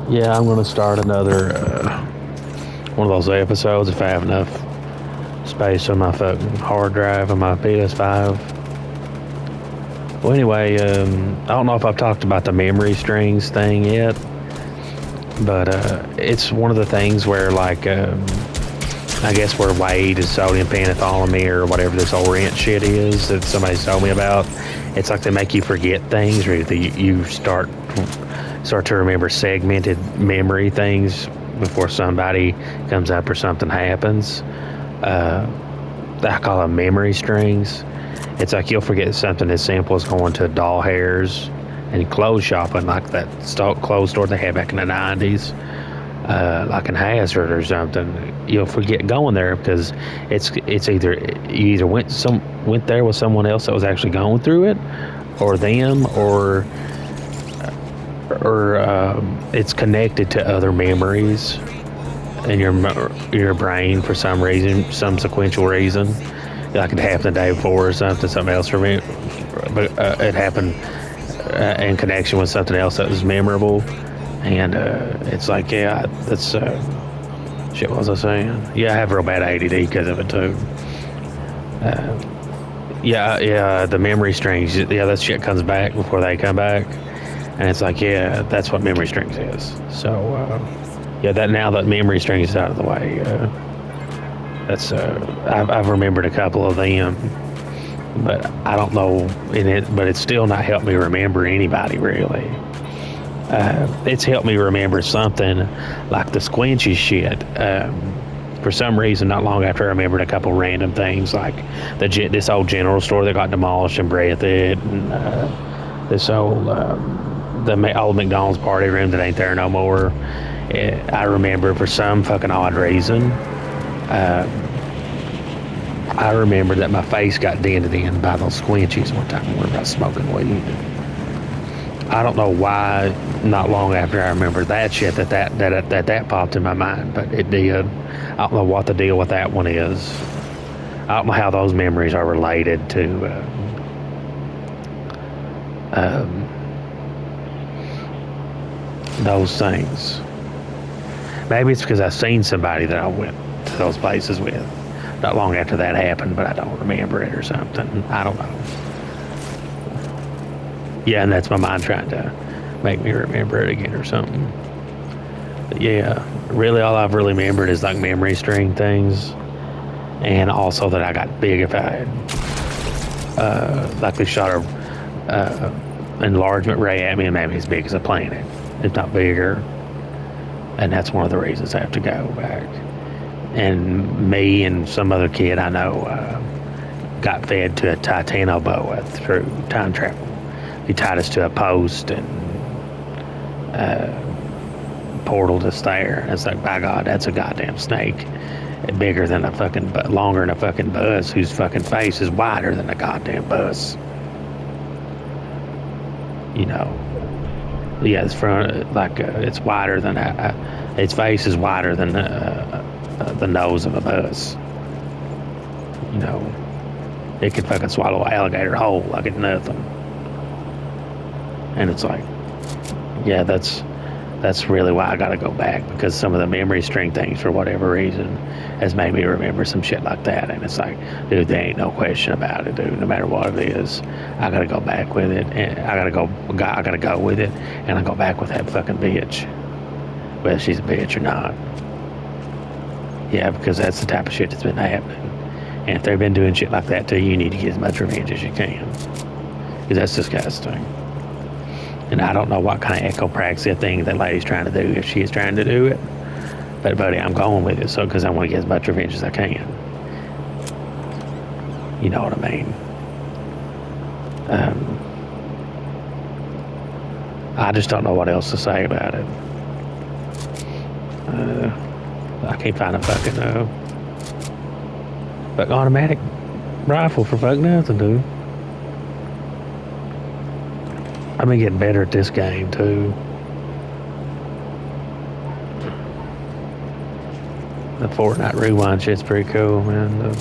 Yeah, I'm gonna start another one of those episodes if I have enough space on my fucking hard drive on my PS5. Well, anyway, I don't know if I've talked about the memory strings thing yet, but it's one of the things where, like, I guess where Wade is sodium phenethylamine or whatever this Orient shit is that somebody told me about. It's like they make you forget things, or you start to remember segmented memory things before somebody comes up or something happens. Uh, I call them memory strings. It's like you'll forget something as simple as going to doll hairs and clothes shopping, like that clothes store they had back in the 90s, like in Hazard or something. You'll forget going there because it's either you either went there with someone else that was actually going through it, or them, or it's connected to other memories in your brain for some reason, some sequential reason. Like it happened the day before or something else for me, but it happened in connection with something else that was memorable, and it's like, yeah, that's shit. What was I saying? Yeah, I have real bad ADD because of it too. Yeah, the memory strings. Yeah, that shit comes back before they come back, and it's like, yeah, that's what memory strings is. So, yeah, that now that memory strings is out of the way, that's I've remembered a couple of them, but I don't know in it. But it's still not helped me remember anybody really. It's helped me remember something like the squinchy shit. For some reason, not long after I remembered a couple random things like this old general store that got demolished in Breathitt, and this the old McDonald's party room that ain't there no more. I remember for some fucking odd reason. I remember that my face got dented in by those squinchies one time when I was smoking weed. I don't know why. Not long after I remember that shit, that popped in my mind, but it did. I don't know what the deal with that one is. I don't know how those memories are related to those things. Maybe it's because I seen somebody that I went to those places with not long after that happened, but I don't remember it or something. I don't know. Yeah, and that's my mind trying to make me remember it again or something. But yeah, really all I've really remembered is like memory string things, and also that I got big if I had, like they shot a enlargement ray at me and made me as big as a planet, if not bigger. And that's one of the reasons I have to go back. And me and some other kid I know got fed to a titanoboa through time travel. He tied us to a post and portaled us there. And it's like, by God, that's a goddamn snake. Bigger than a fucking, longer than a fucking bus, whose fucking face is wider than a goddamn bus. You know, yeah, it's front like it's wider than its face is wider than the nose of a bus. You know, it could fucking swallow an alligator whole like it's nothing. And it's like, yeah, that's really why I gotta go back, because some of the memory string things, for whatever reason, has made me remember some shit like that. And it's like, dude, there ain't no question about it, dude. No matter what it is, I gotta go back with it, and I gotta go with it, and I go back with that fucking bitch, whether she's a bitch or not. Yeah, because that's the type of shit that's been happening. And if they've been doing shit like that to you, you need to get as much revenge as you can, because that's disgusting. And I don't know what kind of echopraxia thing that lady's trying to do, if she is trying to do it. But, buddy, I'm going with it, so, because I want to get as much revenge as I can. You know what I mean? I just don't know what else to say about it. I can't find a fucking automatic rifle for fuck nothing, dude. I've been getting better at this game too. The Fortnite rewind shit's pretty cool, man. The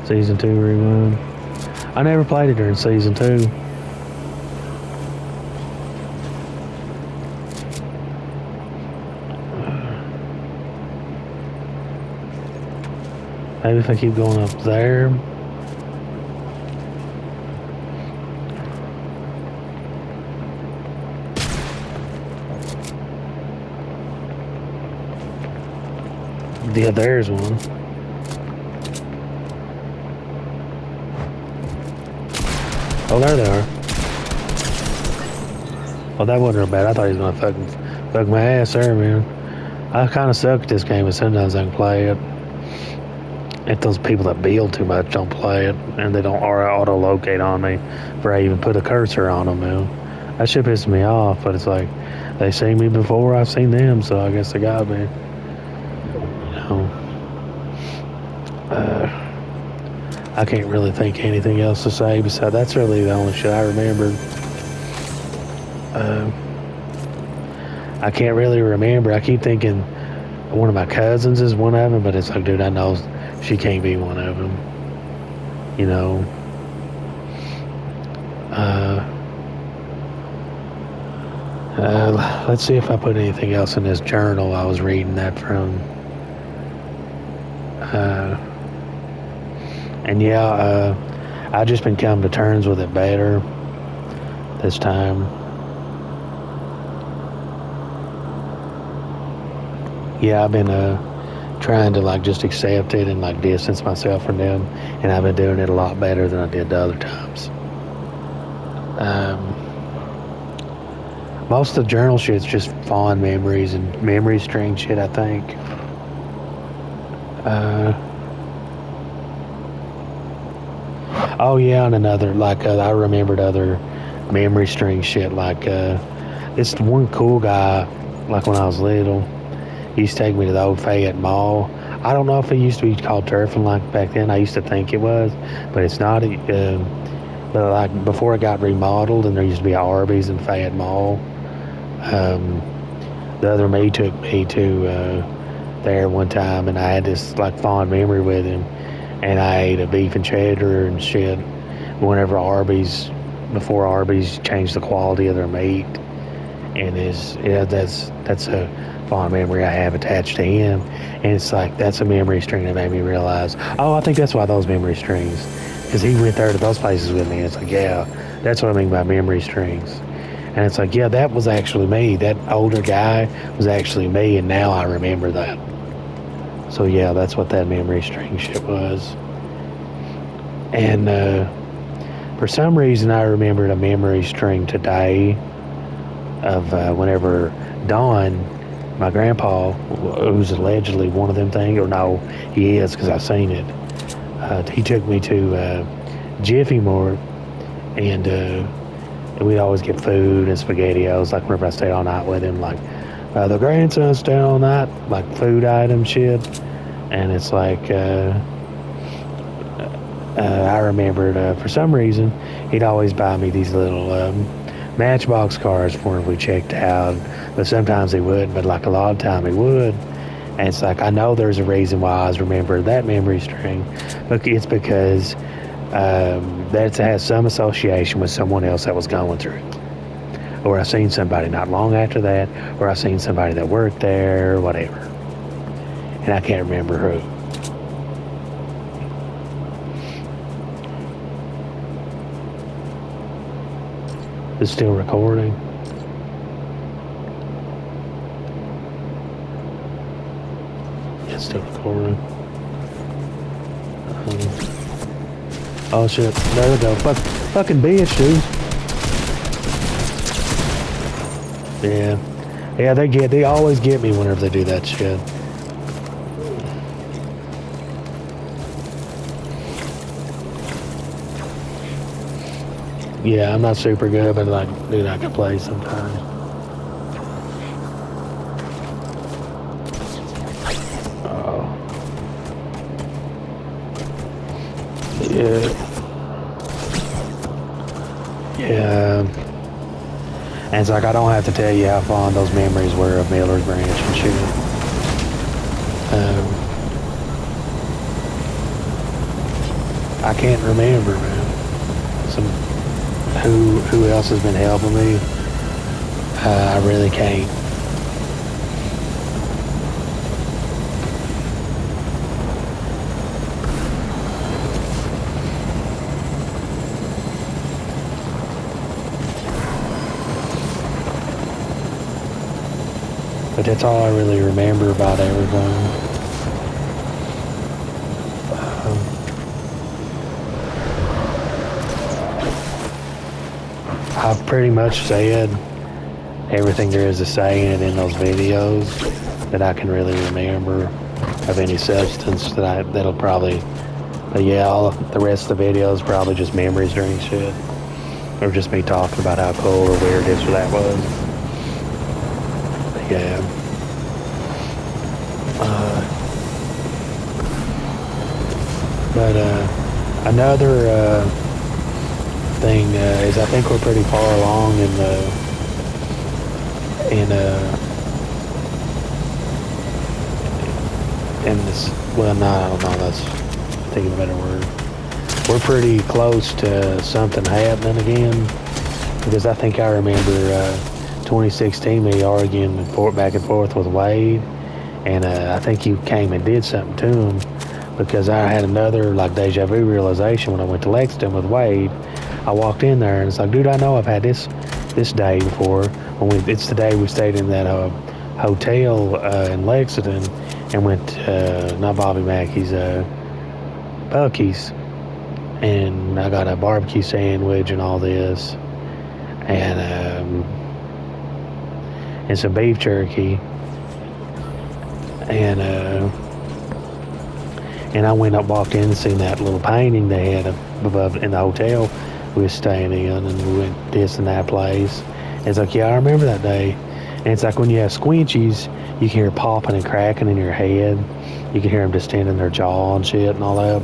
season 2 rewind. I never played it during season 2. Maybe if I keep going up there. Yeah, there's one. Oh, there they are. Well, that wasn't bad. I thought he was gonna fuck my ass there, man. I kind of suck at this game, but sometimes I can play it. If those people that build too much don't play it, and they don't auto-locate on me before I even put a cursor on them, man. That shit pisses me off, but it's like, they seen me before, I've seen them, so I guess they got me. You know. I can't really think anything else to say besides that's really the only shit I remembered. I can't really remember. I keep thinking one of my cousins is one of them, but it's like, dude, I know she can't be one of them. You know. Let's see if I put anything else in this journal I was reading that from. And yeah, I've just been coming to terms with it better this time. Yeah, I've been trying to like just accept it and like distance myself from them, and I've been doing it a lot better than I did the other times. Most of the journal shit's just fond memories and memory string shit, I think. Oh yeah, and another like I remembered other memory string shit like this one cool guy like when I was little. He used to take me to the old Fayette Mall. I don't know if it used to be called Turfing like back then. I used to think it was, but it's not. But like before it got remodeled, and there used to be Arby's in Fayette Mall. The other me took me to there one time, and I had this like fond memory with him. And I ate a beef and cheddar and shit whenever before Arby's changed the quality of their meat. And that's a fond memory I have attached to him. And it's like, that's a memory string that made me realize, oh, I think that's why those memory strings, because he went there to those places with me. And it's like, yeah, that's what I mean by memory strings. And it's like, yeah, that was actually me. That older guy was actually me, and now I remember that. So yeah, that's what that memory string shit was. And for some reason, I remembered a memory string today of whenever Don, my grandpa, who's allegedly one of them things, or no, he is because I've seen it. He took me to Jiffy Mart, and we'd always get food and SpaghettiOs. Like whenever I stayed all night with him, like. The grandson stayed all night, like food item shit, and it's like I remembered for some reason he'd always buy me these little Matchbox cars for him if we checked out, but sometimes he wouldn't, but like a lot of time he would, and it's like I know there's a reason why I was remembering that memory string, but it's because that has some association with someone else that was going through it. Or I seen somebody not long after that, or I seen somebody that worked there, or whatever. And I can't remember who. It's still recording. It's still recording. Oh shit, there we go. Fucking bitch, dude. Yeah, they always get me whenever they do that shit. Yeah, I'm not super good, but like, dude, I can play sometimes. Oh. Yeah. Yeah. And it's like, I don't have to tell you how fond those memories were of Miller's Branch and shit. I can't remember, man. Who else has been helping me? I really can't. But that's all I really remember about everything. I've pretty much said everything there is to say in those videos that I can really remember of any substance that'll probably. But yeah, all the rest of the videos probably just memories during shit, or just me talking about how cool or weird this or that was. But yeah. But another thing is I think we're pretty far along in this. Well, no, I don't know. That's thinking a better word. We're pretty close to something happening again, because I think I remember 2016 me arguing back and forth with Wade, and I think you came and did something to him, because I had another like deja vu realization when I went to Lexington with Wade. I walked in there and it's like, dude, I know I've had this day before. It's the day we stayed in that hotel in Lexington and went not Bobby Mackey's, Buc-ee's, and I got a barbecue sandwich and all this, and some beef jerky, and I walked in and seen that little painting they had above in the hotel we were staying in, and we went this and that place. And it's like, yeah, I remember that day. And it's like when you have squinchies, you can hear popping and cracking in your head. You can hear them distending their jaw and shit and all that.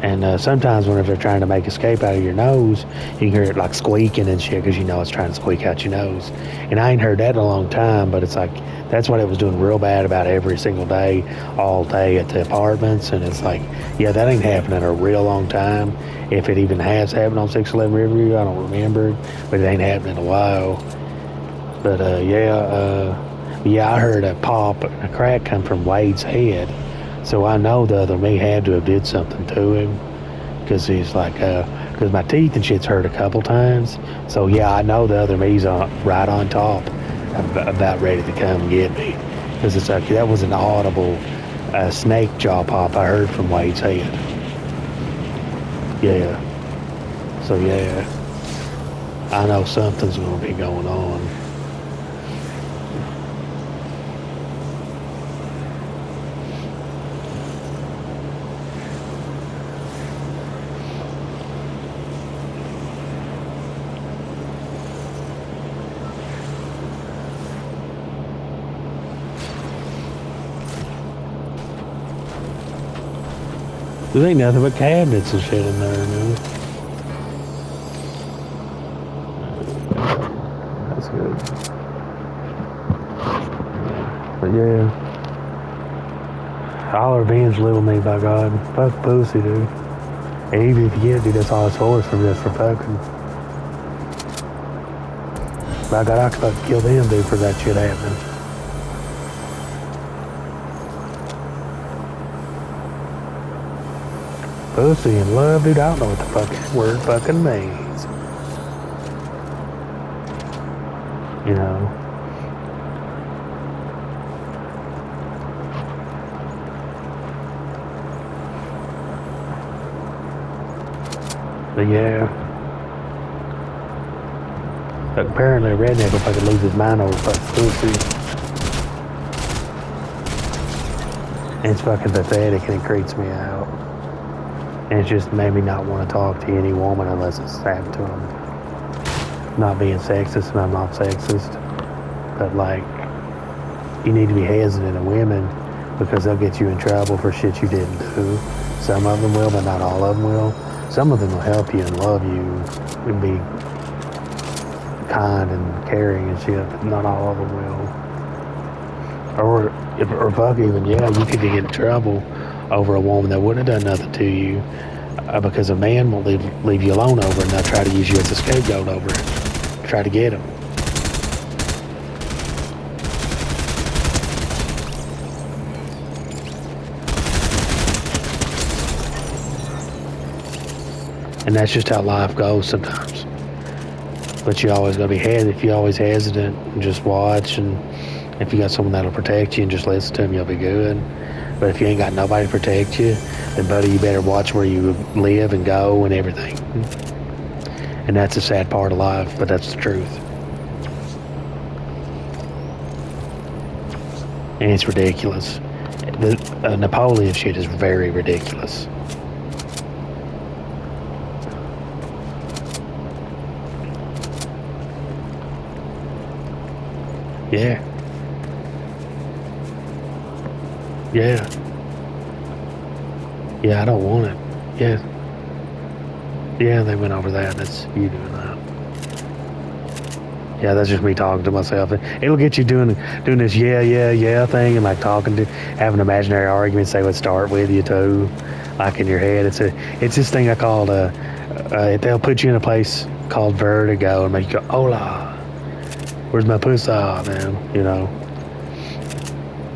And sometimes whenever they're trying to make escape out of your nose, you can hear it like squeaking and shit, because you know it's trying to squeak out your nose. And I ain't heard that in a long time, but it's like that's what it was doing real bad about every single day, all day at the apartments. And it's like, yeah, that ain't happened in a real long time. If it even has happened on 611 Riverview, I don't remember, but it ain't happened in a while. But yeah, I heard a pop and a crack come from Wade's head. So I know the other me had to have did something to him, because he's like, because my teeth and shit's hurt a couple times. So yeah, I know the other me's right on top, about ready to come get me, because it's like that was an audible snake jaw pop I heard from Wade's head. Yeah. So yeah, I know something's gonna be going on. There ain't nothing but cabinets and shit in there, man. That's good. But yeah, all revenge live with me, by God. Fuck pussy, dude. And even if you get it, dude, that's all it's for, just for fucking. By God, I could fucking kill them, dude, for that shit happening. Pussy and love, dude, I don't know what the fucking word fucking means. You know? But yeah. But apparently a redneck will fucking lose his mind over fucking pussy. And it's fucking pathetic, and it creeps me out. And it just made me not want to talk to any woman unless it's happened to them. Not being sexist, and I'm not sexist, but like, you need to be hesitant of women, because they'll get you in trouble for shit you didn't do. Some of them will, but not all of them will. Some of them will help you and love you and be kind and caring and shit, but not all of them will. Or fuck even, yeah, you could get in trouble over a woman that wouldn't have done nothing to you, because a man will leave you alone over, and they'll try to use you as a scapegoat over it. Try to get him. And that's just how life goes sometimes. But you always gotta be hesitant. If you always hesitant and just watch, and if you got someone that'll protect you and just listen to them, you'll be good. But if you ain't got nobody to protect you, then buddy, you better watch where you live and go and everything. And that's a sad part of life, but that's the truth. And it's ridiculous. The Napoleon shit is very ridiculous. Yeah. Yeah. Yeah, I don't want it. Yeah. Yeah, they went over that. That's you doing that. Yeah, that's just me talking to myself. It'll get you doing this yeah thing and like talking to having an imaginary arguments. They would start with you too, like in your head. It's this thing I called they'll put you in a place called vertigo and make you go hola. Where's my pussy, man? You know.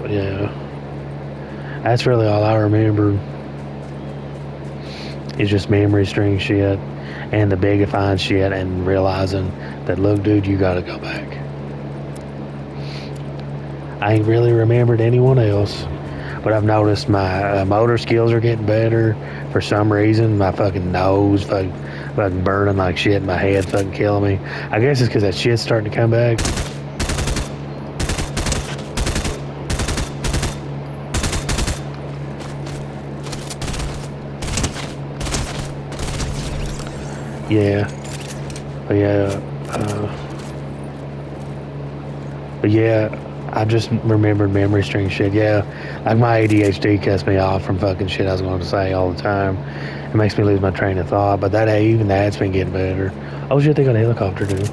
But yeah, that's really all I remember. It's just memory string shit and the bigifying shit and realizing that, look, dude, you gotta go back. I ain't really remembered anyone else, but I've noticed my motor skills are getting better for some reason. My fucking nose fucking burning like shit, my head fucking killing me. I guess it's because that shit's starting to come back. Yeah. But yeah, I just remembered memory string shit. Yeah, like my ADHD cuts me off from fucking shit I was going to say all the time. It makes me lose my train of thought, but even that's been getting better. Oh shit, they got a helicopter, dude.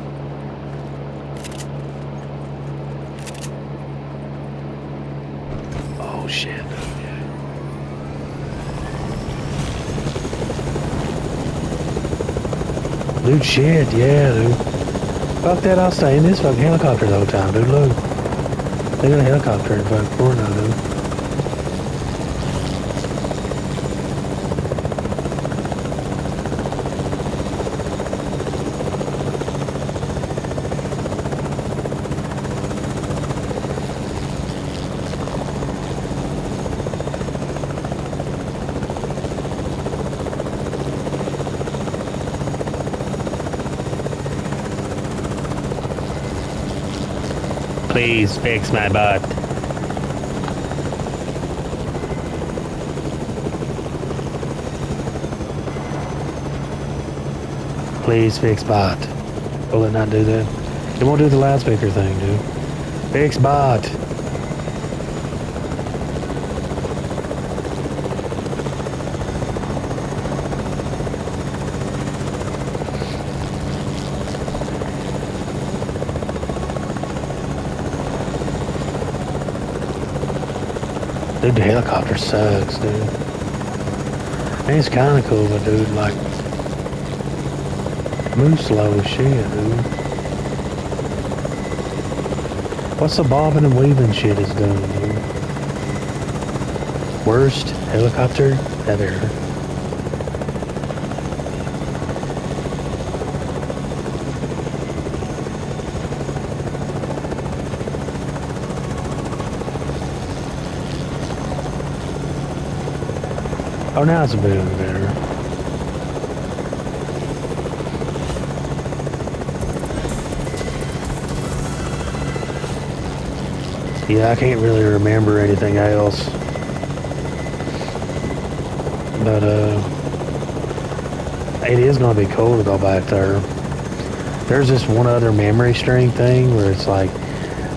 Oh shit. Dude, shit, yeah, dude. Fuck that, I'll stay in this fucking helicopter the whole time, dude, look. They got a helicopter in fucking Porno, dude. Please fix my butt. Please fix bot. Will it not do that? It won't do the loudspeaker thing, dude. Fix bot. Dude, the helicopter sucks, dude. And it's kind of cool, but dude, like, move slow as shit, dude. What's the bobbing and weaving shit is doing, dude? Worst helicopter ever. Oh, now it's a bit better. Yeah, I can't really remember anything else. But, it is going to be cool to go back there. There's this one other memory string thing where it's like,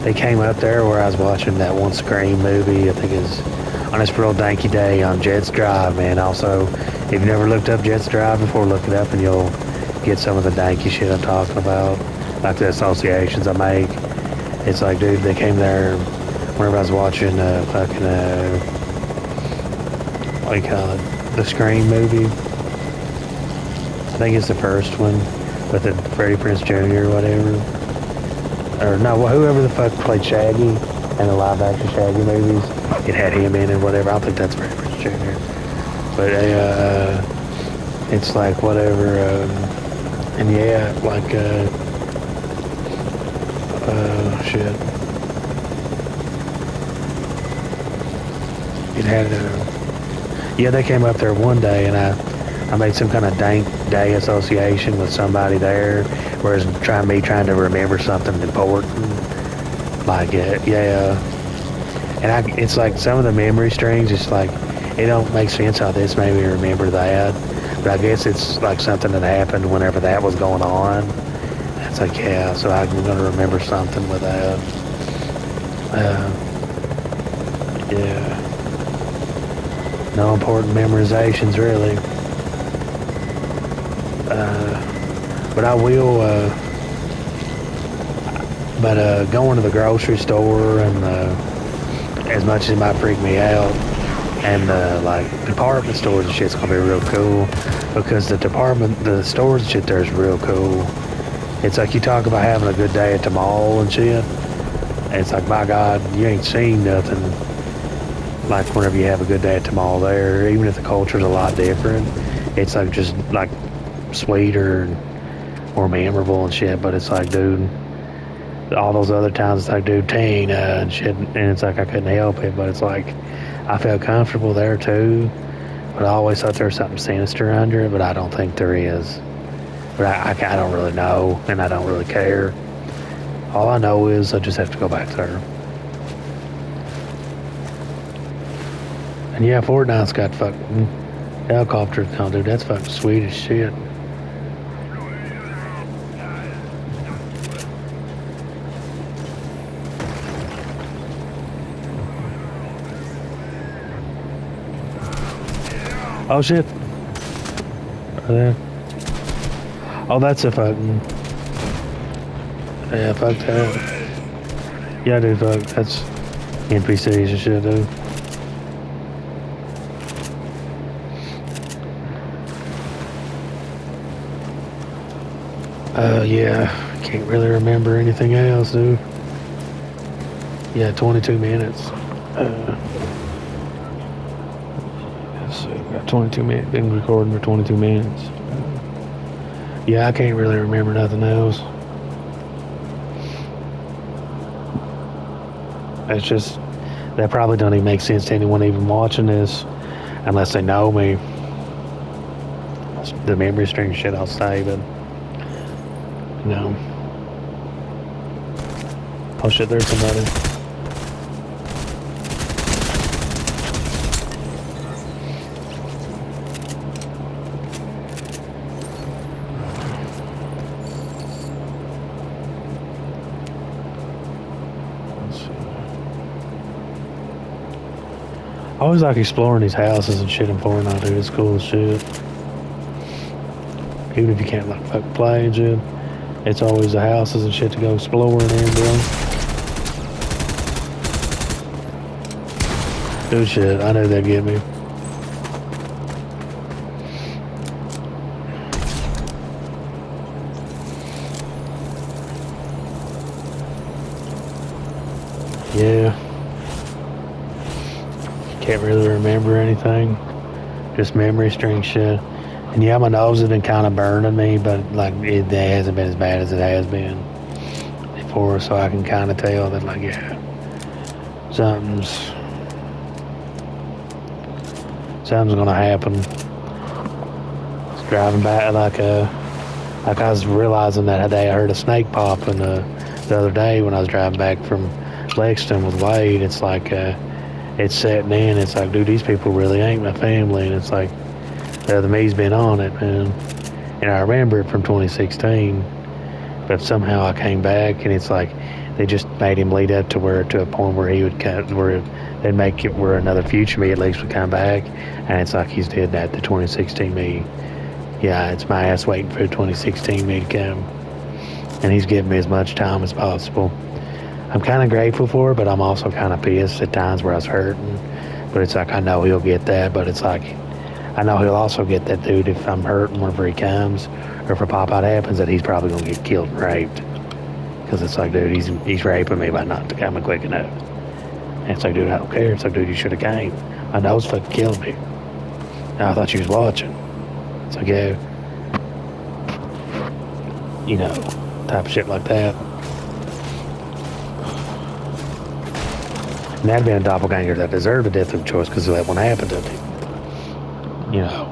they came up there where I was watching that one Scream movie, I think it's on this real danky day on Jets Drive, man. Also, if you've never looked up Jets Drive before, look it up and you'll get some of the danky shit I'm talking about, like the associations I make. It's like, dude, they came there whenever I was watching what do you call it, the Scream movie. I think it's the first one with the Freddie Prinze Jr. or whatever. Or no, whoever the fuck played Shaggy in the live action Shaggy movies. It had him in it, whatever. I don't think that's Freddie Prinze Jr. But it's like whatever. And yeah, like Shit. It had yeah, they came up there one day, and I made some kind of dank day association with somebody there, whereas trying to remember something important, like yeah, and it's like some of the memory strings, it's like it don't make sense how this made me remember that, but I guess it's like something that happened whenever that was going on. It's like yeah, so I'm gonna remember something with that. Yeah. No important memorizations, really. But I will, going to the grocery store and as much as it might freak me out, and like department stores and shit's gonna be real cool because the stores and shit there is real cool. It's like you talk about having a good day at the mall and shit. And it's like, my God, you ain't seen nothing like whenever you have a good day at the mall there, even if the culture's a lot different, it's like just like sweeter and more memorable and shit. But it's like, dude, all those other towns, it's like, dude, Tina and shit, and it's like I couldn't help it. But it's like I felt comfortable there too. But I always thought there was something sinister under it, but I don't think there is. But I don't really know, and I don't really care. All I know is I just have to go back there. And yeah, Fortnite's got fucking helicopters now, dude. That's fucking sweet as shit. Oh shit. Oh, that's a fucking. Yeah, fuck that. Yeah, dude, fuck. That's NPCs and shit, dude. Yeah, can't really remember anything else, dude. Yeah, 22 minutes. Let's see, got 22 minutes, been recording for 22 minutes. Yeah, I can't really remember nothing else. It's just, that probably don't even make sense to anyone even watching this unless they know me. The memory string shit I'll say, but you know. Oh shit, there's somebody. I always like exploring these houses and shit in Fortnite, dude. It's cool as shit. Even if you can't like fucking play and shit, it's always the houses and shit to go exploring in, bro. Dude, shit, I knew they'd get me. Yeah. Can't really remember anything. Just memory string shit. And yeah, my nose has been kind of burning me, but like it hasn't been as bad as it has been before, so I can kind of tell that like, yeah, something's gonna happen. I was driving back like I was realizing that day I heard a snake popping the other day when I was driving back from Lexington with Wade. It's like it's setting in. It's like, dude, these people really ain't my family. And it's like, the me's been on it, man. And I remember it from 2016, but somehow I came back, and it's like they just made him lead up to a point where he would come, where they'd make it where another future me at least would come back, and it's like he's did that to 2016 me. Yeah, it's my ass waiting for 2016 me to come, and he's giving me as much time as possible. I'm kind of grateful for it, but I'm also kind of pissed at times where I was hurting. But it's like, I know he'll get that, but it's like, I know he'll also get that dude if I'm hurting whenever he comes, or if a pop-out happens, that he's probably going to get killed and raped. Because it's like, dude, he's raping me by not coming quick enough. And it's like, dude, I don't care. It's like, dude, you should have came. I know it's fucking killing me. I thought you was watching. It's like, yeah. You know, type of shit like that. And that'd been a doppelganger that deserved a death of choice because of that one happened to him. You know.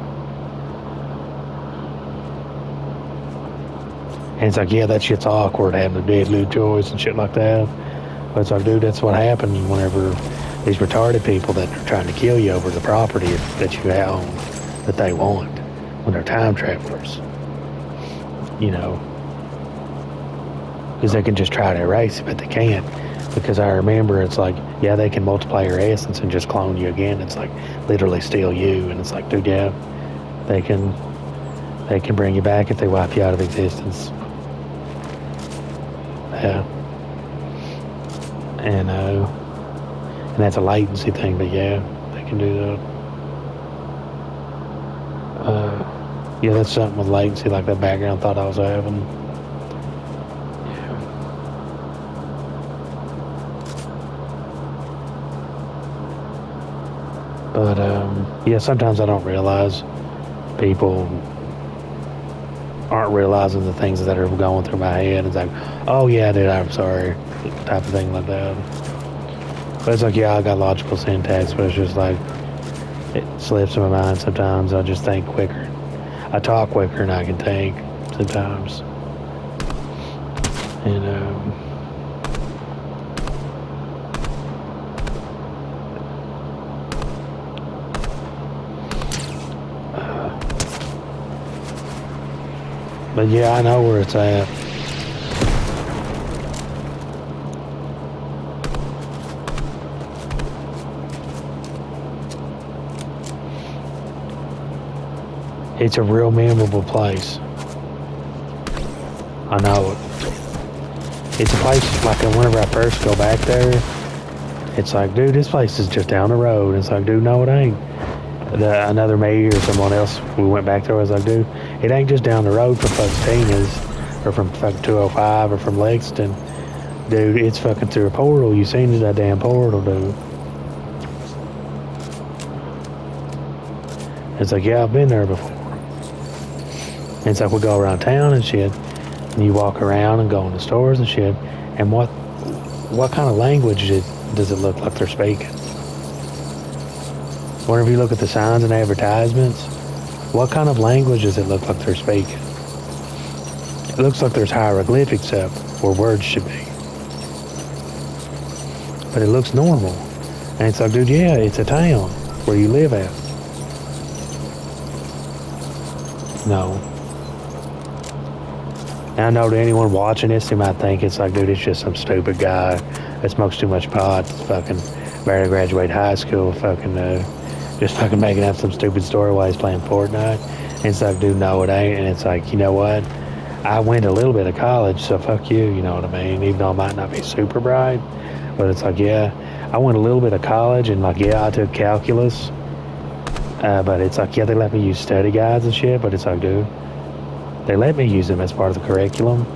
And it's like, yeah, that shit's awkward having a deadly choice and shit like that. But it's like, dude, that's what happened whenever these retarded people that are trying to kill you over the property that you own, that they want, when they're time travelers. You know. Because they can just try to erase it, but they can't. Because I remember it's like, yeah, they can multiply your essence and just clone you again. It's like literally steal you. And it's like, dude, yeah, they can bring you back if they wipe you out of existence. Yeah. And that's a latency thing, but yeah, they can do that. Yeah, that's something with latency, like that background thought I was having. Yeah. But yeah, sometimes I don't realize people aren't realizing the things that are going through my head. It's like, oh yeah, dude, I'm sorry, type of thing like that. But it's like, yeah, I got logical syntax, but it's just like, it slips in my mind sometimes. I just think quicker. I talk quicker than I can think sometimes. And but yeah, I know where it's at. It's a real memorable place. I know it. It's a place like whenever I first go back there, it's like, dude, this place is just down the road. It's like, dude, no, it ain't. Another me or someone else, we went back there, I was like, dude, it ain't just down the road from fucking Tina's or from fucking 205 or from Lexington. Dude, it's fucking through a portal. You seen that damn portal, dude. It's like, yeah, I've been there before. And it's like we go around town and shit, and you walk around and go in the stores and shit, and what kind of language does it look like they're speaking? Whenever you look at the signs and advertisements, what kind of language does it look like they're speaking? It looks like there's hieroglyphics up where words should be. But it looks normal. And it's like, dude, yeah, it's a town where you live at. No. And I know to anyone watching this, they might think it's like, dude, it's just some stupid guy that smokes too much pot, fucking barely graduated high school, fucking just fucking making up some stupid story while he's playing Fortnite. And it's like, dude, no, it ain't. And it's like, you know what? I went a little bit of college, so fuck you, you know what I mean? Even though I might not be super bright. But it's like, yeah, I went a little bit of college, and like, yeah, I took calculus. But it's like, yeah, they let me use study guides and shit, but it's like, dude, they let me use them as part of the curriculum.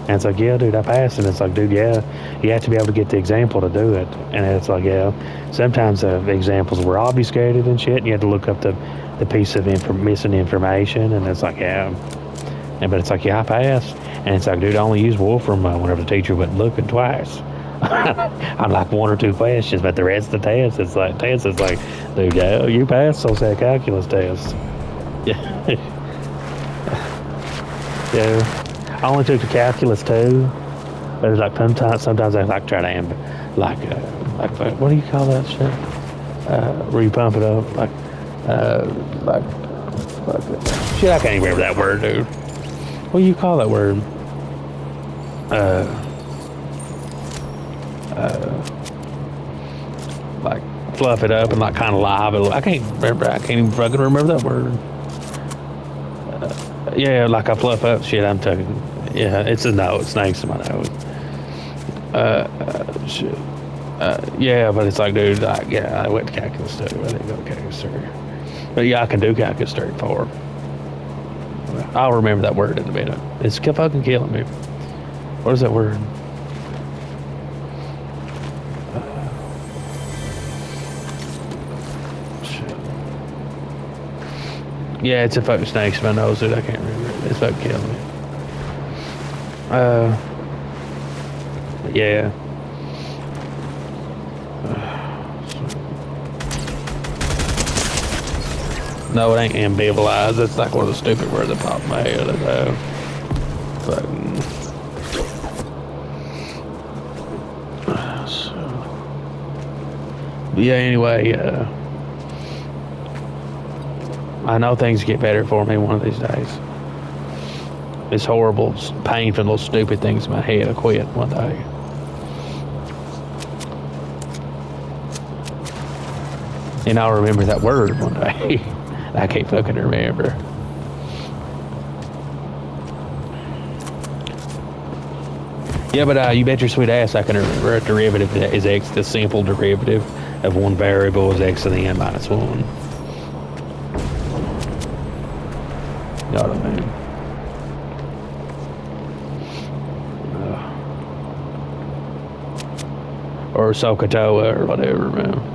And it's like, yeah, dude, I passed. And it's like, dude, yeah, you have to be able to get the example to do it. And it's like, yeah, sometimes the examples were obfuscated and shit, and you had to look up the piece of missing information. And it's like, yeah. But it's like, yeah, I passed. And it's like, dude, I only used Wolfram whenever the teacher went looking twice. on like one or two questions, but the rest of the test, it's like, dude, yeah, you passed those calculus tests. Yeah. Yeah. I only took the calculus too. But it's like sometimes I like try to like what do you call that shit? Where you pump it up like shit. I can't even remember that word, dude. What do you call that word? Like fluff it up and like kind of live it. I can't even fucking remember that word. Yeah, like I fluff up shit. I'm talking. Yeah, it's a no. It's snakes in my nose. Shit. Yeah, but it's like, dude, I went to calculus too. I didn't go to calculus 3. But yeah, I can do calculus 3 4. I'll remember that word in a minute. It's fucking killing me. What is that word? Shit. Yeah, it's a fucking snakes in my nose, dude. I can't remember it. It's fucking killing me. Yeah. No, it ain't ambivalized. That's like one of the stupid words that popped in my head. Fucking. So. But yeah, anyway, I know things get better for me one of these days. This horrible, painful, little stupid things in my head will quit one day. And I'll remember that word one day. I can't fucking remember. Yeah, but you bet your sweet ass I can remember a derivative that is x, the simple derivative of one variable is x to the n minus 1. You know what I mean? Or SOHCAHTOA or whatever, man.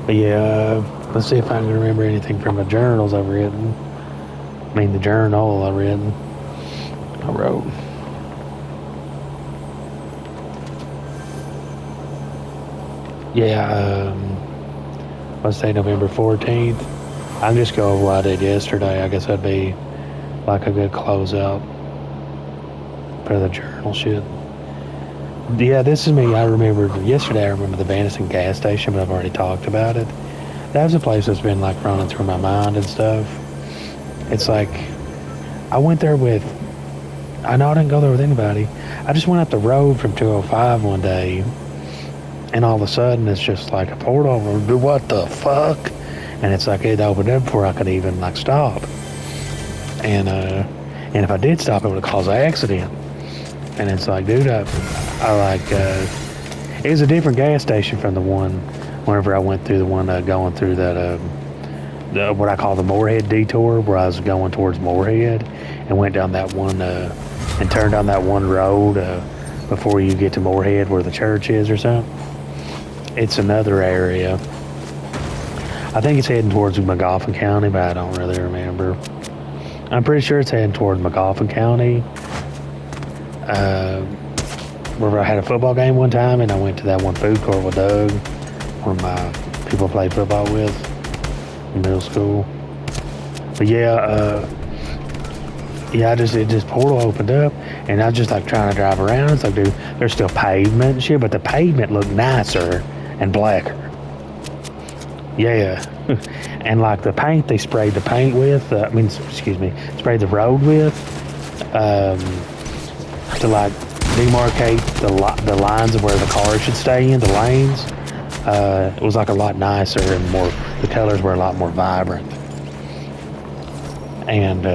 But yeah, let's see if I can remember anything from the journals I've written. I mean, the journal I wrote. Yeah, let's say November 14th. I'll just go over what I did yesterday. I guess that'd be like a good closeout for the journal shit. Yeah, this is me. I remember the Vanison gas station, but I've already talked about it. That was a place that's been like running through my mind and stuff. It's like, I went there I know I didn't go there with anybody. I just went up the road from 205 one day, and all of a sudden it's just like a portal. What the fuck? And it's like it opened up before I could even like stop. And if I did stop, it would have caused an accident. And it's like, dude, I like, it was a different gas station from the one, whenever I went through the one going through that, what I call the Moorhead detour, where I was going towards Moorhead and went down that one, and turned on that one road before you get to Moorhead where the church is or something. It's another area. I think it's heading towards McGoffin County, but I don't really remember. I'm pretty sure it's heading towards McGoffin County. Where I had a football game one time, and I went to that one food court with Doug, one of my people I played football with in middle school. But yeah, it just portal opened up, and I was just like trying to drive around. It's like, dude, there's still pavement and shit, but the pavement looked nicer and blacker. Yeah. And like the paint they sprayed the paint with, sprayed the road with, to like demarcate the lines of where the cars should stay in, the lanes. It was like a lot nicer and the colors were a lot more vibrant. And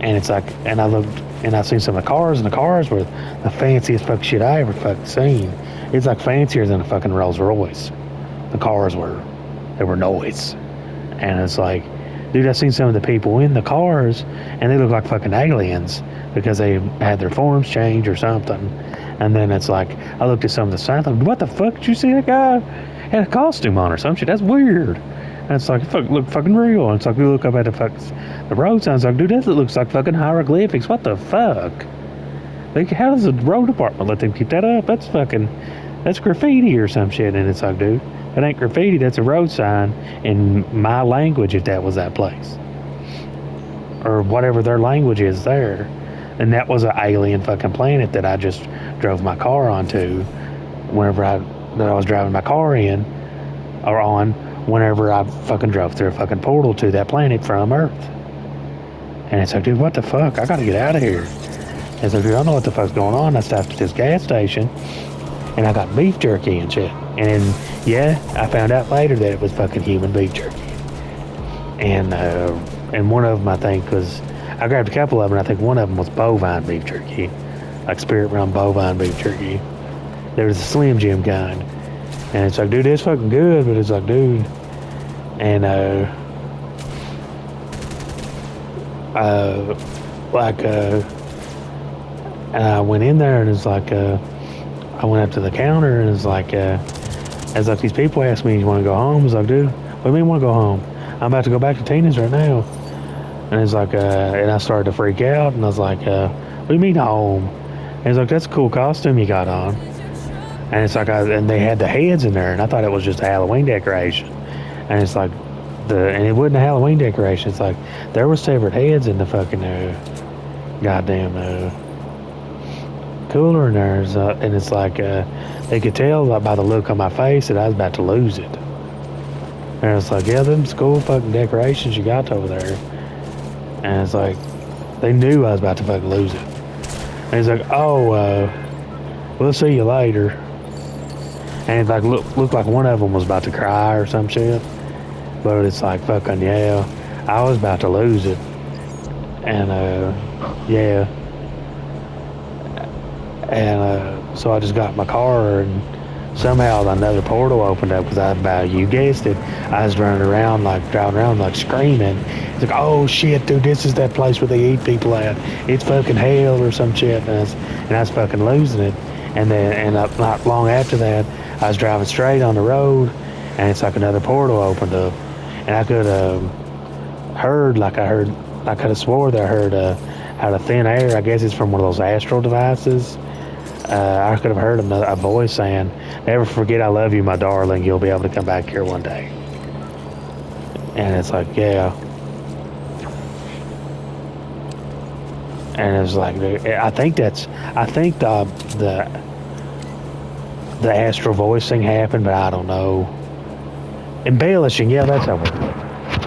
it's like, and I looked, and I seen some of the cars, and the cars were the fanciest fucking shit I ever fucking seen. It's like fancier than a fucking Rolls Royce. The cars they were noise. And it's like, dude, I seen some of the people in the cars, and they look like fucking aliens because they had their forms changed or something. And then it's like, I looked at some of the signs, like, what the fuck? Did you see that guy had a costume on or some shit? That's weird. And it's like, look fucking real. And it's like, we look up at the road signs, like, dude, that looks like fucking hieroglyphics. What the fuck? Like, how does the road department let them keep that up? That's graffiti or some shit. And it's like, dude, that ain't graffiti, that's a road sign in my language if that was that place. Or whatever their language is there. And that was an alien fucking planet that I just drove my car onto whenever I was driving my car whenever I fucking drove through a fucking portal to that planet from Earth. And it's like, dude, what the fuck? I gotta get out of here. And it's like, dude, I don't know what the fuck's going on. I stopped at this gas station and I got beef jerky and shit. And yeah, I found out later that it was fucking human beef jerky. And one of them, I think, was, I grabbed a couple of them, and I think one of them was bovine beef jerky, like spirit rum bovine beef jerky. There was a Slim Jim kind, and it's like, dude, it's fucking good, but it's like, dude, and and I went in there, and it's like, I went up to the counter, and it's like, as like these people asked me, you want to go home? I was like, dude, what do you mean want to go home? I'm about to go back to Tina's right now. And it's like, and I started to freak out, and I was like, what do you mean home? And it's like, that's a cool costume you got on. And it's like, and they had the heads in there, and I thought it was just a Halloween decoration. And it's like, and it wasn't a Halloween decoration. It's like, there were severed heads in the fucking, goddamn, cooler in there. And it's like, they could tell like, by the look on my face that I was about to lose it. And it's like, yeah, them cool fucking decorations you got over there. And it's like, they knew I was about to fucking lose it. And it's like, oh, we'll see you later. And it like looked like one of them was about to cry or some shit. But it's like, fucking, yeah, I was about to lose it. And, yeah. And so I just got in my car, and somehow another portal opened up because you guessed it, I was running around, like driving around, like screaming. It's like, oh shit, dude, this is that place where they eat people at. It's fucking hell or some shit. And I was fucking losing it. And then, not long after that, I was driving straight on the road, and it's like another portal opened up. And I could have I could have swore that I heard out of thin air, I guess it's from one of those astral devices. I could have heard a voice saying, never forget I love you, my darling. You'll be able to come back here one day. And it's like, yeah. And it's like, I think the astral voice thing happened, but I don't know. Embellishing, yeah, that's that word.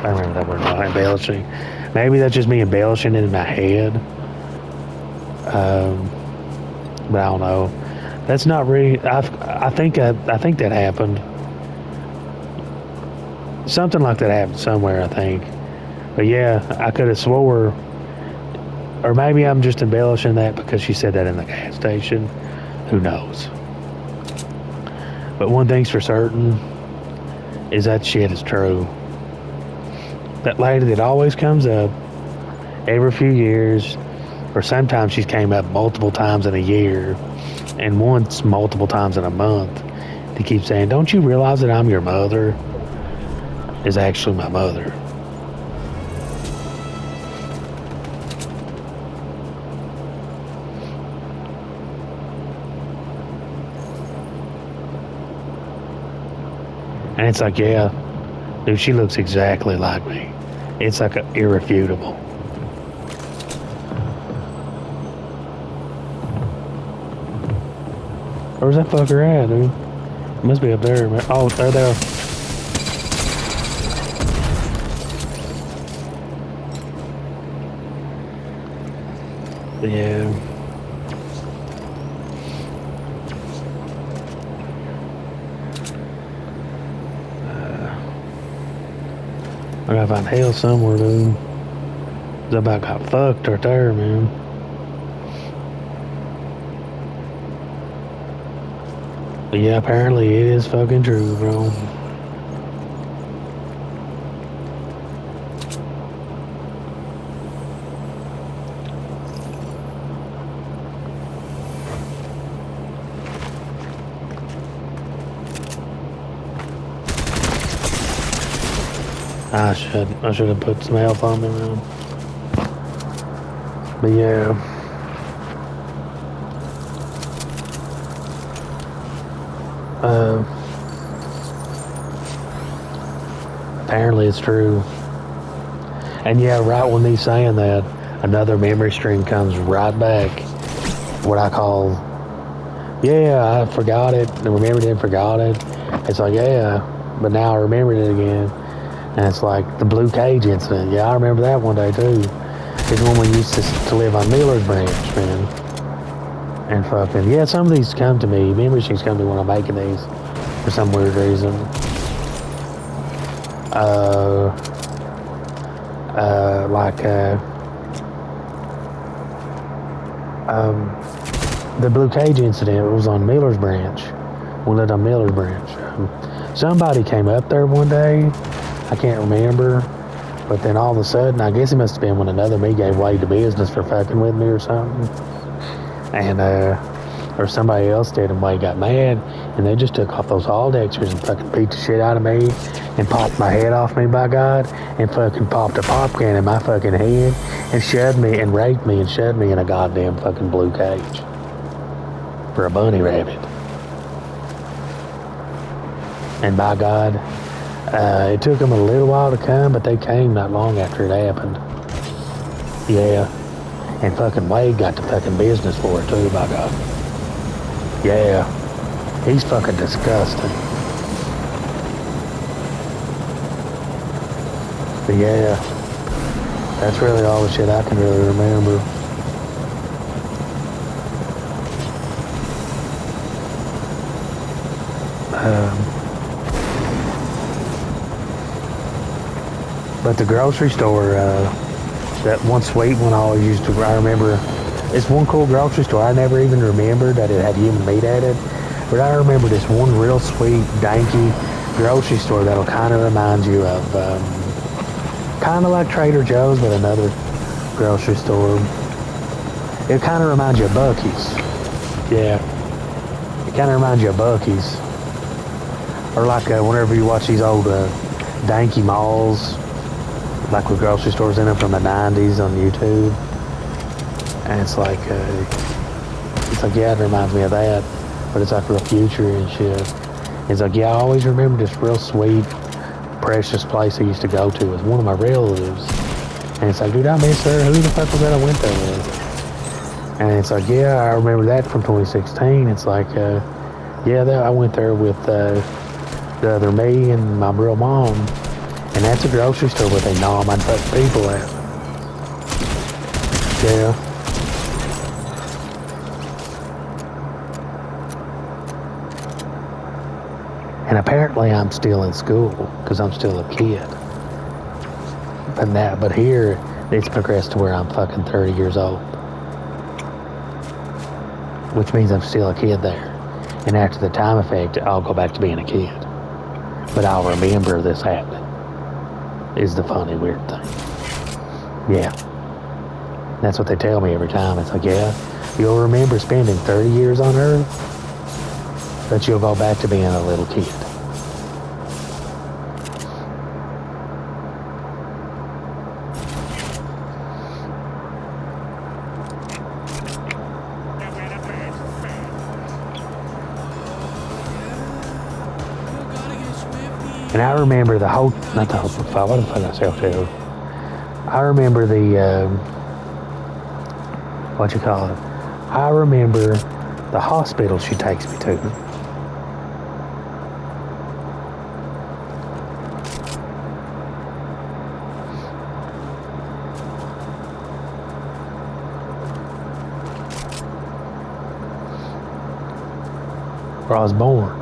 I remember that word now, embellishing. Maybe that's just me embellishing it in my head. But I don't know. That's not really. I think that happened. Something like that happened somewhere, I think. But yeah, I could have swore, or maybe I'm just embellishing that because she said that in the gas station. Who knows? But one thing's for certain is that shit is true. That lady that always comes up every few years, or sometimes she's came up multiple times in a year, and once multiple times in a month, to keep saying, don't you realize that I'm your mother, is actually my mother. And it's like, yeah, dude, she looks exactly like me. It's like irrefutable. Where's that fucker at, dude? It must be up there, man. Oh, they're there. Yeah. I gotta find hell somewhere, dude. I about got fucked right there, man. But yeah, apparently it is fucking true, bro. I should have put some health on me, man. But yeah. Apparently it's true. And yeah, right when he's saying that, another memory stream comes right back. What I call, yeah, I forgot it, and remembered it and forgot it. It's like, yeah, but now I remembered it again. And it's like the Blue Cage incident. Yeah, I remember that one day too. It's when we used to live on Millard Branch, man. And fucking, yeah, some of these come to me. Memory streams come to me when I'm making these for some weird reason. The Blue Cage incident was on Miller's Branch. We lived on Miller's Branch. Somebody came up there one day. I can't remember. But then all of a sudden, I guess it must have been when another me gave way to business for fucking with me or something. And, or somebody else did, and Wade got mad, and they just took off those Aldexers and fucking beat the shit out of me, and popped my head off me, by God, and fucking popped a pop can in my fucking head, and shoved me, and raped me, and shoved me in a goddamn fucking Blue Cage. For a bunny rabbit. And by God, it took them a little while to come, but they came not long after it happened. Yeah. And fucking Wade got the fucking business for it too, by God. Yeah. He's fucking disgusting. But yeah. That's really all the shit I can really remember. But the grocery store, that one sweet one I always used to, I remember, it's one cool grocery store. I never even remembered that it had human meat at it. But I remember this one real sweet, danky grocery store that'll kind of remind you of, kind of like Trader Joe's, but another grocery store. It kind of reminds you of Buc-ee's. Yeah. It kind of reminds you of Buc-ee's. Or like whenever you watch these old danky malls, like with grocery stores in them from the 90s on YouTube. And it's like, yeah, it reminds me of that. But it's like real future and shit. It's like, yeah, I always remember this real sweet, precious place I used to go to with one of my relatives. And it's like, dude, I miss her. Who the fuck was that I went there with? And it's like, yeah, I remember that from 2016. It's like, yeah, I went there with the other me and my real mom. And that's a grocery store where they nom and fuck people at. Yeah. And apparently I'm still in school because I'm still a kid. But here it's progressed to where I'm fucking 30 years old. Which means I'm still a kid there. And after the time effect, I'll go back to being a kid. But I'll remember this happening. Is the funny, weird thing. Yeah. That's what they tell me every time. It's like, yeah, you'll remember spending 30 years on Earth, but you'll go back to being a little kid. And I remember the whole, not the whole, what the fuck myself to? I remember the, what you call it? I remember the hospital she takes me to. Where I was born.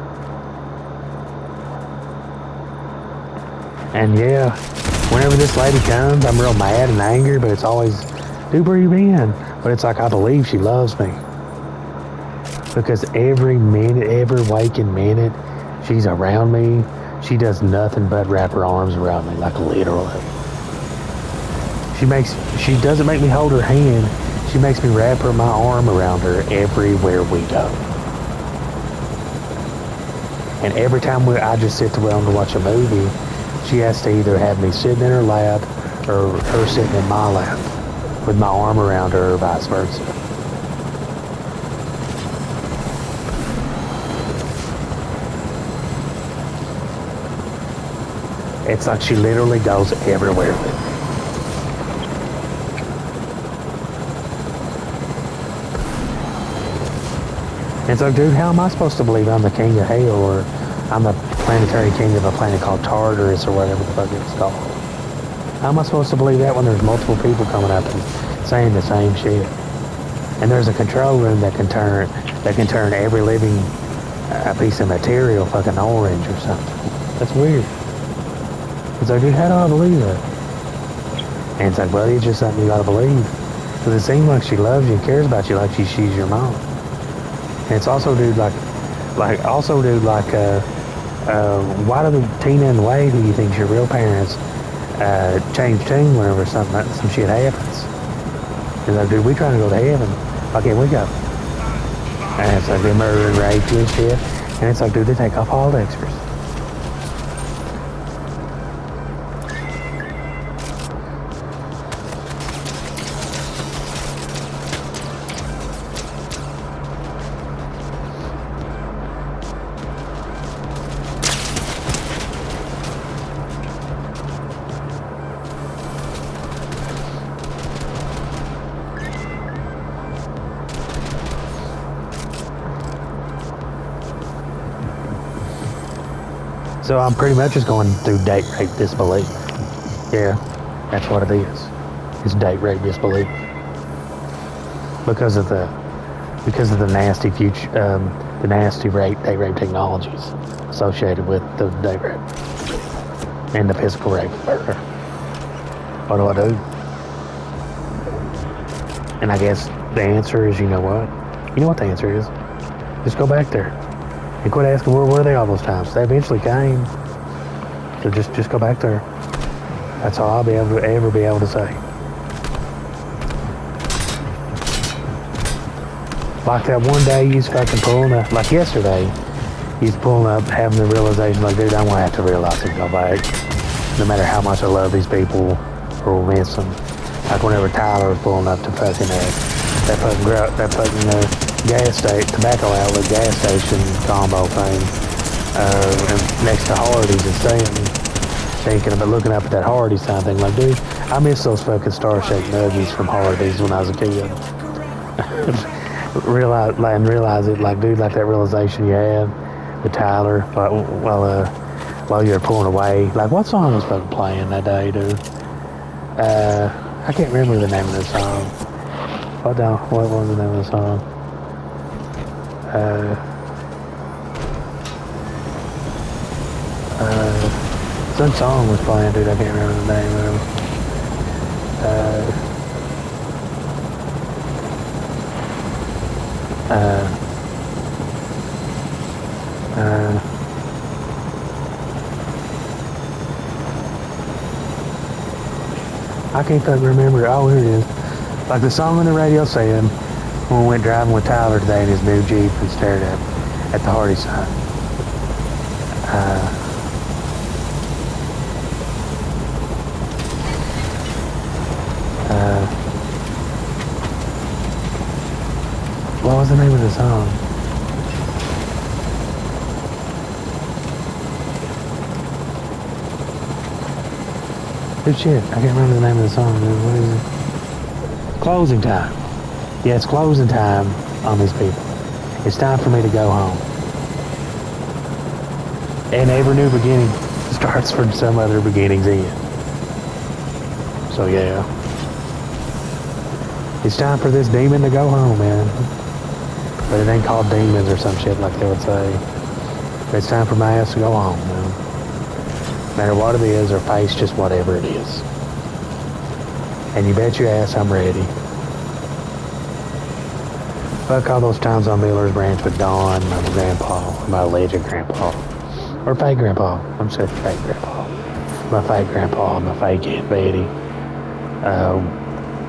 And yeah, whenever this lady comes, I'm real mad and angry, but it's always, dude, where you been? But it's like, I believe she loves me. Because every minute, every waking minute, she's around me. She does nothing but wrap her arms around me, like literally. She doesn't make me hold her hand. She makes me wrap my arm around her everywhere we go. And every time I just sit down to watch a movie, she has to either have me sitting in her lap or her sitting in my lap with my arm around her or vice versa. It's like she literally goes everywhere with me. It's like, dude, how am I supposed to believe I'm the king of hell or I'm the planetary king of a planet called Tartarus or whatever the fuck it's called? How am I supposed to believe that when there's multiple people coming up and saying the same shit? And there's a control room that can turn every living piece of material fucking orange or something. That's weird. It's like, dude, how do I believe that? And it's like, buddy, it's just something you gotta believe. Because it seems like she loves you and cares about you like she's your mom. And it's also, dude, why do Tina and Wade, who you think's your real parents, change tune whenever some shit happens? It's like, dude, we trying to go to heaven. Why can't we go? And it's like they murder and rape you and shit. And it's like, dude, they take off all the extras. So I'm pretty much just going through date rape disbelief. Yeah, that's what it is. It's date rape disbelief because of the nasty future, the nasty date rape technologies associated with the date rape and the physical rape of murder. What do I do? And I guess the answer is, you know what? You know what the answer is? Just go back there. And quit asking where were they all those times. They eventually came. So just go back there. That's all I'll ever be able to say. Like that one day you was fucking pulling up, like yesterday, you was pulling up having the realization like, dude, I'm gonna have to realize and go back. No matter how much I love these people or will miss them. Like whenever Tyler was pulling up to fucking that fucking gas station, tobacco outlet gas station combo thing, and next to Hardee's and thinking about looking up at that Hardee's sign thing, like, dude, I miss those fucking star-shaped nuggies from Hardee's when I was a kid. realize it, like, dude, like that realization you had with Tyler while you were pulling away. Like, what song was fucking playing that day, dude? I can't remember the name of the song. What was the name of the song? Some song was playing, dude. I can't remember the name of it. I can't fucking remember. Oh, here it is. Like the song on the radio saying, when we went driving with Tyler today in his new Jeep and stared at the Hardee's sign. What was the name of the song? Good shit. I can't remember the name of the song, dude. What is it? Closing time. Yeah, it's closing time on these people. It's time for me to go home. And every new beginning starts from some other beginning's end. So yeah. It's time for this demon to go home, man. But it ain't called demons or some shit like they would say. But it's time for my ass to go home, man. No matter what it is, or face just whatever it is. And you bet your ass I'm ready. Fuck all those times on Miller's Branch with Dawn, my grandpa, my alleged grandpa. Or fake grandpa. I'm saying fake grandpa. My fake grandpa, my fake Aunt Betty.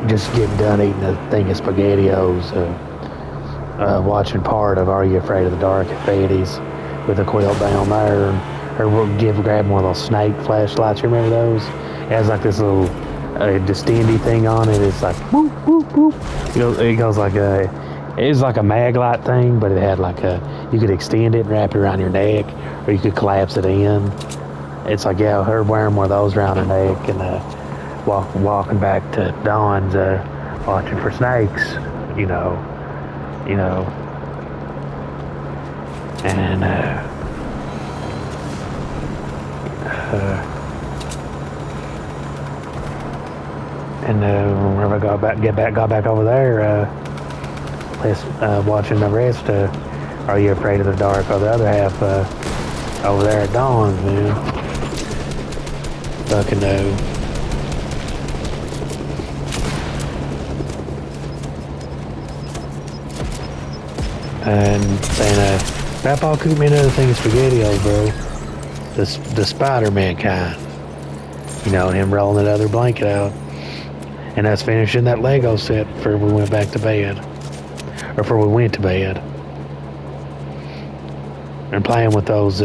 Just getting done eating a thing of SpaghettiOs, watching part of Are You Afraid of the Dark at Betty's with a quilt down there, or grab one of those snake flashlights. You remember those? It has like this little distendy thing on it. It's like whoop whoop whoop. It goes like it's like a mag light thing, but it had like you could extend it and wrap it around your neck, or you could collapse it in. It's like, yeah, her wearing one of those around her neck and walking back to Dawn's watching for snakes, you know, and whenever I got back over there, watching the rest, Are You Afraid of the Dark, or the other half over there at Dawn's, man. Fucking and saying, Papa cooked me another thing of SpaghettiOs, bro. The Spider-Man kind. You know, and him rolling that other blanket out. And us finishing that Lego set before we went back to bed. Or before we went to bed. And playing with those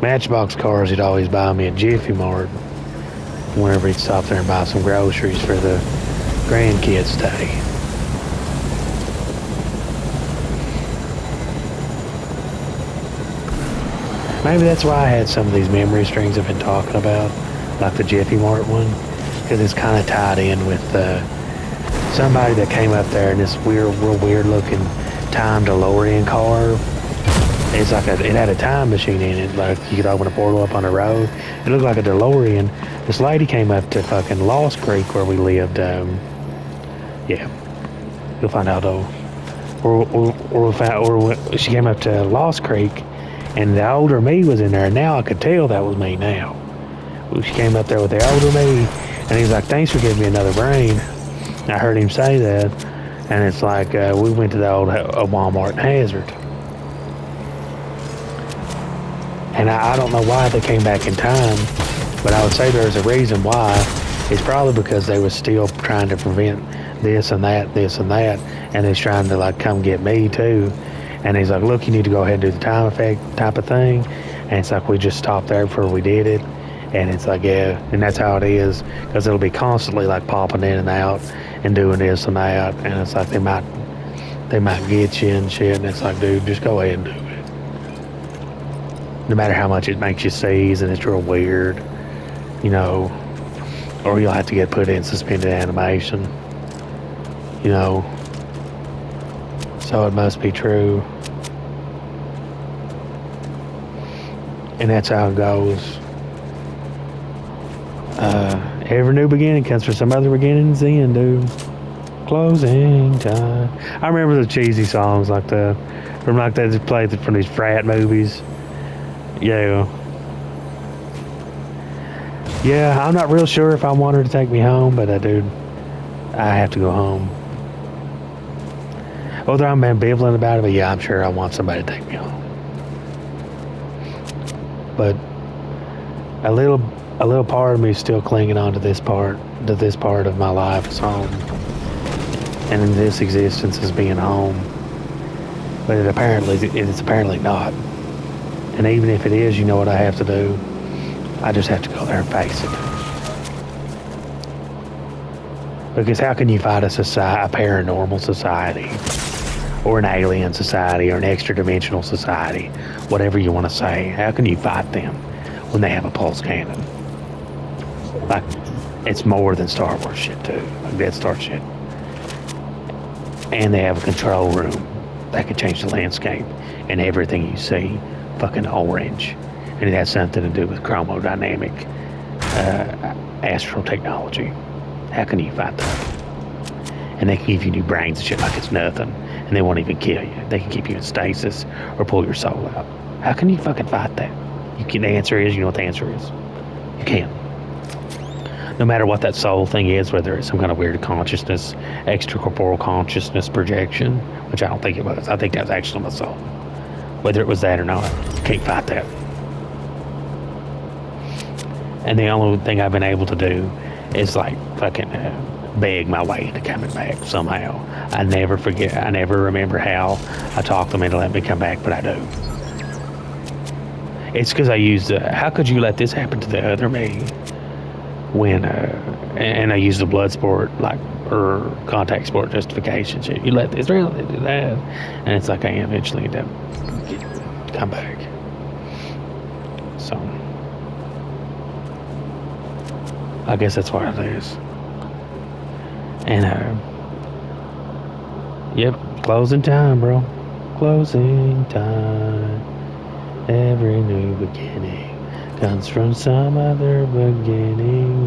Matchbox cars he'd always buy me at Jiffy Mart whenever he'd stop there and buy some groceries for the grandkids' day. Maybe that's why I had some of these memory strings I've been talking about, like the Jiffy Mart one, because it's kind of tied in with somebody that came up there in this real weird looking time DeLorean car. It's like it had a time machine in it, like you could open a portal up on the road. It looked like a DeLorean. This lady came up to fucking Lost Creek where we lived. Yeah, you'll find out though. Or she came up to Lost Creek, and the older me was in there. And now I could tell that was me. Now she came up there with the older me, and he's like, "Thanks for giving me another brain." I heard him say that, and it's like we went to the old Walmart in Hazard. And I don't know why they came back in time, but I would say there's a reason why. It's probably because they were still trying to prevent this and that, and he's trying to like come get me too. And he's like, look, you need to go ahead and do the time effect type of thing. And it's like we just stopped there before we did it. And it's like, yeah, and that's how it is, because it'll be constantly like popping in and out and doing this and that. And it's like they might get you and shit. And it's like, dude, just go ahead and do it. No matter how much it makes you seize and it's real weird, you know, or you'll have to get put in suspended animation, you know. So it must be true. And that's how it goes. Every new beginning comes from some other beginning's end, dude. Closing time. I remember the cheesy songs like that. From like they just played from these frat movies. Yeah. Yeah, I'm not real sure if I want her to take me home, but dude, I have to go home. Whether I'm ambivalent about it, but yeah, I'm sure I want somebody to take me home. But a little part of me is still clinging on to this part of my life as home, and in this existence as being home. But it's apparently not. And even if it is, you know what I have to do? I just have to go there and face it. Because how can you fight a paranormal society, or an alien society, or an extra-dimensional society, whatever you want to say? How can you fight them when they have a pulse cannon? Like, it's more than Star Wars shit, too. Like Death Star shit. And they have a control room that can change the landscape, and everything you see fucking orange. And it has something to do with chromodynamic astral technology. How can you fight that? And they can give you new brains and shit like it's nothing. And they won't even kill you. They can keep you in stasis or pull your soul out. How can you fucking fight that? The answer is, you know what the answer is? You can't. No matter what that soul thing is, whether it's some kind of weird consciousness, extracorporeal consciousness projection, which I don't think it was. I think that's actually my soul. Whether it was that or not, you can't fight that. And the only thing I've been able to do is like fucking beg my way into coming back somehow. I never remember how I talked them into letting me come back, but I do. It's because I used how could you let this happen to the other me? When and I used the blood sport or contact sport justification shit. You let this really do that, and it's like I eventually end up come back. So I guess that's what it is. And yep, closing time, bro. Closing time. Every new beginning comes from some other beginning.